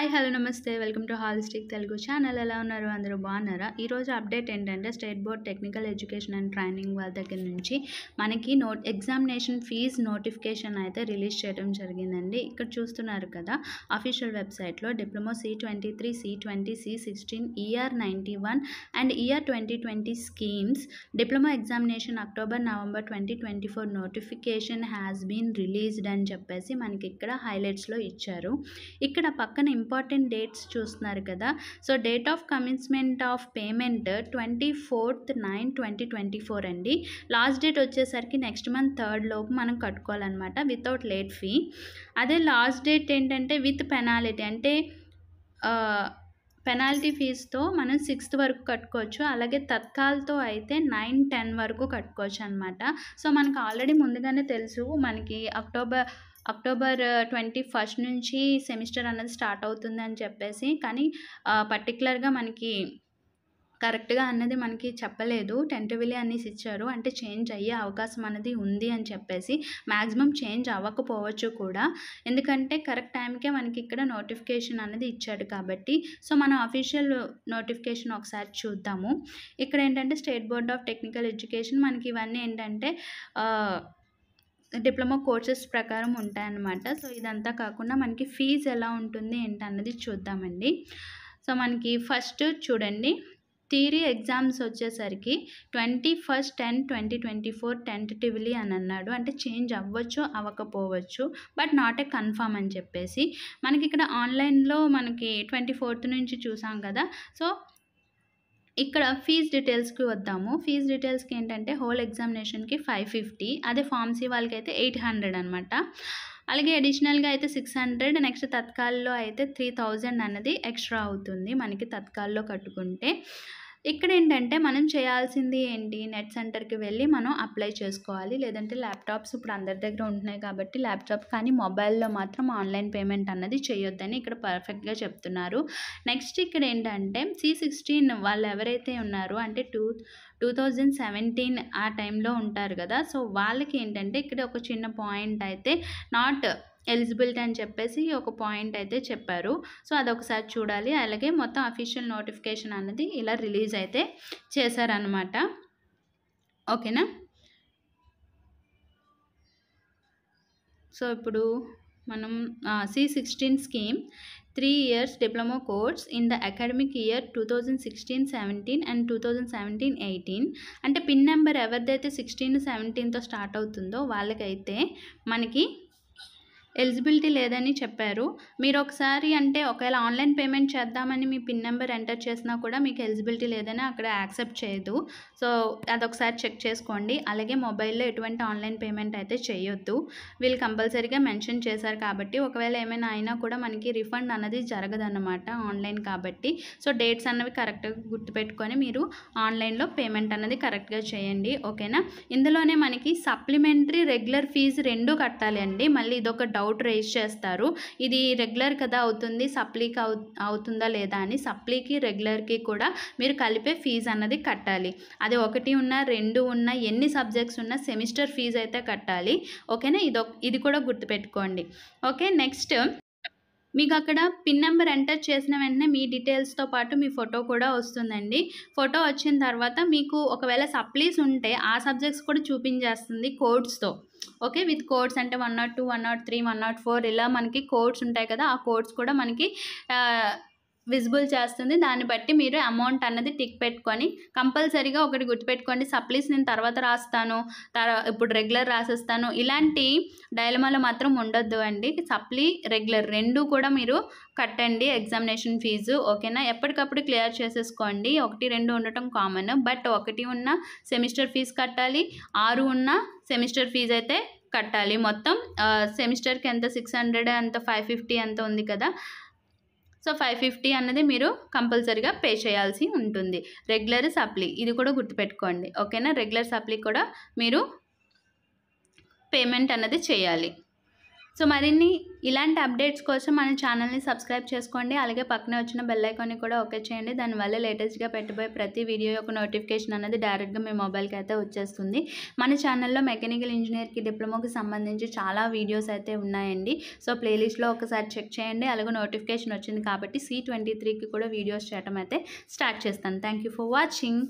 Hi hello నమస్తే welcome to holistic Telugu channel. ఎలా ఉన్నారు? అందరూ బాగున్నారా? ఈరోజు అప్డేట్ ఏంటంటే state board technical education and training వాళ్ళ దగ్గర నుంచి మనకి ఎగ్జామినేషన్ ఫీజ్ నోటిఫికేషన్ అయితే రిలీజ్ చేయడం జరిగిందండి. ఇక్కడ చూస్తున్నారు కదా, అఫీషియల్ వెబ్సైట్లో diploma C23, C20, C16, ER91 and ER 2020 schemes diploma examination October November 2024 notification has been released అని చెప్పేసి మనకి ఇక్కడ హైలైట్స్లో ఇచ్చారు. ఇక్కడ పక్కన ఇంపార్టెంట్ డేట్స్ చూస్తున్నారు కదా. So date of commencement of payment 24th 9 2024 అండి. లాస్ట్ డేట్ వచ్చేసరికి నెక్స్ట్ మంత్ 3rd లోపు మనం కట్టుకోవాలన్నమాట వితౌట్ లేట్ ఫీ. అదే లాస్ట్ డేట్ ఏంటంటే విత్ పెనాలిటీ, అంటే పెనాల్టీ ఫీజుతో మనం 6th వరకు కట్టుకోవచ్చు. అలాగే తత్కాల్తో అయితే 9, 10 వరకు కట్టుకోవచ్చు అనమాట. సో మనకు ఆల్రెడీ ముందుగానే తెలుసు మనకి అక్టోబర్ 21 నుంచి సెమిస్టర్ అనేది స్టార్ట్ అవుతుంది అని చెప్పేసి, కానీ పర్టికులర్గా మనకి కరెక్ట్గా అన్నది మనకి చెప్పలేదు. టెంటటివ్లీ అనేసి ఇచ్చారు, అంటే చేంజ్ అయ్యే అవకాశం అనేది ఉంది అని చెప్పేసి. మ్యాక్సిమం చేంజ్ అవ్వకపోవచ్చు కూడా, ఎందుకంటే కరెక్ట్ టైంకే మనకి ఇక్కడ నోటిఫికేషన్ అనేది ఇచ్చాడు కాబట్టి. సో మనం అఫీషియల్ నోటిఫికేషన్ ఒకసారి చూద్దాము. ఇక్కడ ఏంటంటే state board of technical education మనకి ఇవన్నీ ఏంటంటే డిప్లొమా కోర్సెస్ ప్రకారం ఉంటాయన్నమాట. సో ఇదంతా కాకుండా మనకి ఫీజు ఎలా ఉంటుంది ఏంటన్నది చూద్దామండి. సో మనకి ఫస్ట్ చూడండి, థియరీ ఎగ్జామ్స్ వచ్చేసరికి 21/10/2024 టెంటటివ్లీ అని అన్నాడు, అంటే చేంజ్ అవ్వచ్చు అవ్వకపోవచ్చు, బట్ నాట్ ఏ కన్ఫర్మ్ అని చెప్పేసి. మనకి ఇక్కడ ఆన్లైన్లో మనకి 24th నుంచి చూసాం కదా. సో ఇక్కడ ఫీజ్ డీటెయిల్స్కి వద్దాము. ఫీజ్ డీటెయిల్స్కి ఏంటంటే హోల్ ఎగ్జామినేషన్కి 550, అదే ఫార్మసీ వాళ్ళకి అయితే 800 అనమాట. అలాగే అడిషనల్గా అయితే 600, నెక్స్ట్ తత్కాల్లో అయితే 3000 అన్నది ఎక్స్ట్రా అవుతుంది మనకి తత్కాల్లో కట్టుకుంటే. ఇక్కడ ఏంటంటే మనం చేయాల్సింది ఏంటి, నెట్ సెంటర్కి వెళ్ళి మనం అప్లై చేసుకోవాలి, లేదంటే ల్యాప్టాప్స్ ఇప్పుడు అందరి దగ్గర ఉంటున్నాయి కాబట్టి ల్యాప్టాప్, కానీ మొబైల్లో మాత్రం ఆన్లైన్ పేమెంట్ అన్నది చేయొద్దని ఇక్కడ పర్ఫెక్ట్గా చెప్తున్నారు. నెక్స్ట్ ఇక్కడ ఏంటంటే C16 వాళ్ళు ఎవరైతే ఉన్నారో, అంటే 2017 ఆ టైంలో ఉంటారు కదా. సో వాళ్ళకి ఏంటంటే ఇక్కడ ఒక చిన్న పాయింట్ అయితే నాట్ ఎలిజిబిలిటీ అని చెప్పేసి ఒక పాయింట్ అయితే చెప్పారు. సో అదొకసారి చూడాలి. అలాగే మొత్తం అఫీషియల్ నోటిఫికేషన్ అన్నది ఇలా రిలీజ్ అయితే చేశారనమాట. ఓకేనా. సో ఇప్పుడు మనం C16 scheme 3 years diploma course in the academic year 2016-17 and 2017-18, అంటే పిన్ నెంబర్ ఎవరిదైతే 16-17తో స్టార్ట్ అవుతుందో వాళ్ళకైతే మనకి ఎలిజిబిలిటీ లేదని చెప్పారు. మీరు ఒకసారి అంటే ఒకవేళ ఆన్లైన్ పేమెంట్ చేద్దామని మీ పిన్ నెంబర్ ఎంటర్ చేసినా కూడా మీకు ఎలిజిబిలిటీ లేదని అక్కడ యాక్సెప్ట్ చేయదు. సో అదొకసారి చెక్ చేసుకోండి. అలాగే మొబైల్లో ఎటువంటి ఆన్లైన్ పేమెంట్ అయితే చేయొద్దు, వీళ్ళు కంపల్సరీగా మెన్షన్ చేశారు కాబట్టి. ఒకవేళ ఏమైనా అయినా కూడా మనకి రిఫండ్ అన్నది జరగదన్నమాట ఆన్లైన్ కాబట్టి. సో డేట్స్ అన్నవి కరెక్ట్గా గుర్తుపెట్టుకొని మీరు ఆన్లైన్లో పేమెంట్ అన్నది కరెక్ట్గా చేయండి. ఓకేనా. ఇందులోనే మనకి సప్లిమెంటరీ రెగ్యులర్ ఫీజు 2 కట్టాలి అండి. మళ్ళీ ఇదొక డౌట్ రేజ్ చేస్తారు, ఇది రెగ్యులర్ కదా అవుతుంది, సప్లీకి అవుతుందా లేదా అని. సప్లీకి రెగ్యులర్కి కూడా మీరు కలిపే ఫీజు అన్నది కట్టాలి. అది 1 ఉన్నా 2 ఉన్నా ఎన్ని సబ్జెక్ట్స్ ఉన్నా సెమిస్టర్ ఫీజు అయితే కట్టాలి. ఓకేనా. ఇది కూడా గుర్తుపెట్టుకోండి. ఓకే. నెక్స్ట్ మీకు అక్కడ పిన్ నెంబర్ ఎంటర్ చేసిన వెంటనే మీ డీటెయిల్స్తో పాటు మీ ఫోటో కూడా వస్తుందండి. ఫోటో వచ్చిన తర్వాత మీకు ఒకవేళ సప్లీస్ ఉంటే ఆ సబ్జెక్ట్స్ కూడా చూపించేస్తుంది కోడ్స్తో. ఓకే. విత్ కోడ్స్ అంటే 102, 103, 104 ఇలా మనకి కోడ్స్ ఉంటాయి కదా. ఆ కోడ్స్ కూడా మనకి విజిబుల్ చేస్తుంది. దాన్ని బట్టి మీరు అమౌంట్ అన్నది టిక్ పెట్టుకొని కంపల్సరీగా ఒకటి గుర్తుపెట్టుకోండి, సప్లీస్ నేను తర్వాత రాస్తాను, ఇప్పుడు రెగ్యులర్ రాసేస్తాను, ఇలాంటి డైలమాలో మాత్రం ఉండొద్దు అండి. సప్లీ రెగ్యులర్ 2 కూడా మీరు కట్టండి ఎగ్జామినేషన్ ఫీజు. ఓకేనా. ఎప్పటికప్పుడు క్లియర్ చేసేసుకోండి. 1, 2 ఉండటం కామన్, బట్ 1 ఉన్న సెమిస్టర్ ఫీజు కట్టాలి, 6 ఉన్న సెమిస్టర్ ఫీజు అయితే కట్టాలి. మొత్తం సెమిస్టర్కి ఎంత 600 అంత 550 అంత ఉంది కదా. సో 550 అన్నది మీరు కంపల్సరీగా పే చేయాల్సి ఉంటుంది. రెగ్యులర్ సప్లీ ఇది కూడా గుర్తుపెట్టుకోండి. ఓకేనా. రెగ్యులర్ సప్లీ కూడా మీరు పేమెంట్ అన్నది చేయాలి. సో మరిన్ని ఇలాంటి అప్డేట్స్ కోసం మన ఛానల్ని సబ్స్క్రైబ్ చేసుకోండి. అలాగే పక్కనే వచ్చిన బెల్ ఐకాన్ని కూడా ఓకే చేయండి. దానివల్ల లేటెస్ట్గా పెట్టబోయే ప్రతి వీడియో యొక్క నోటిఫికేషన్ అనేది డైరెక్ట్గా మీ మొబైల్కి అయితే వచ్చేస్తుంది. మన ఛానల్లో మెకానికల్ ఇంజనీర్కి డిప్లొమాకి సంబంధించి చాలా వీడియోస్ అయితే ఉన్నాయండి. సో ప్లేలిస్ట్లో ఒకసారి చెక్ చేయండి. అలాగే నోటిఫికేషన్ వచ్చింది కాబట్టి C23కి కూడా వీడియోస్ చేయడం అయితే స్టార్ట్ చేస్తాను. Thank you for watching.